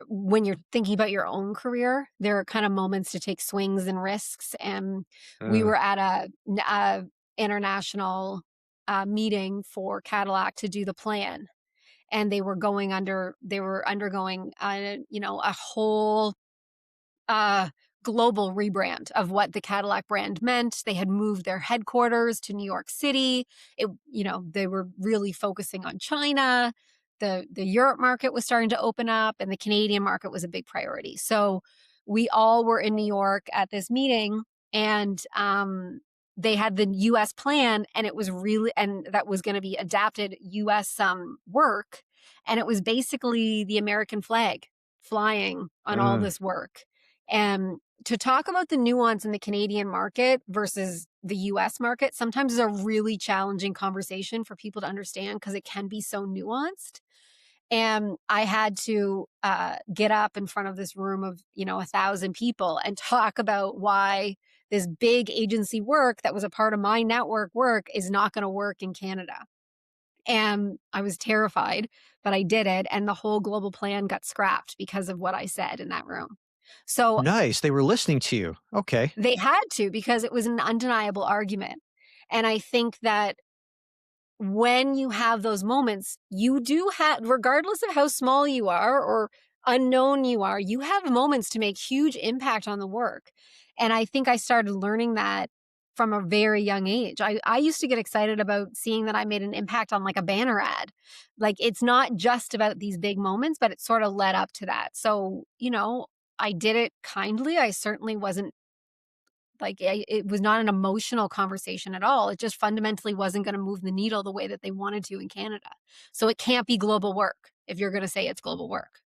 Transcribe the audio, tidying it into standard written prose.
when you're thinking about your own career, there are kind of moments to take swings and risks. And we Uh, were at a international meeting for Cadillac to do the plan, and they were undergoing, a whole uh, global rebrand of what the Cadillac brand meant. They had moved their headquarters to New York City. They were really focusing on China. The Europe market was starting to open up, and the Canadian market was a big priority. So we all were in New York at this meeting, and they had the U.S. plan, and it was really, and that was going to be adapted U.S. work, and it was basically the American flag flying on all uh, this work. And to talk about the nuance in the Canadian market versus the US market sometimes is a really challenging conversation for people to understand because it can be so nuanced. And I had to get up in front of this room of, 1,000 people and talk about why this big agency work that was a part of my network work is not going to work in Canada. And I was terrified, but I did it. And the whole global plan got scrapped because of what I said in that room. So nice. They were listening to you. Okay. they had to because it was an undeniable argument. And I think that when you have those moments, you do have, regardless of how small you are or unknown you are, you have moments to make huge impact on the work. And I think I started learning that from a very young age. I used to get excited about seeing that I made an impact on like a banner ad. Like it's not just about these big moments, but it sort of led up to that. So, I did it kindly. I certainly wasn't it was not an emotional conversation at all. It just fundamentally wasn't gonna move the needle the way that they wanted to in Canada. So it can't be global work if you're gonna say it's global work.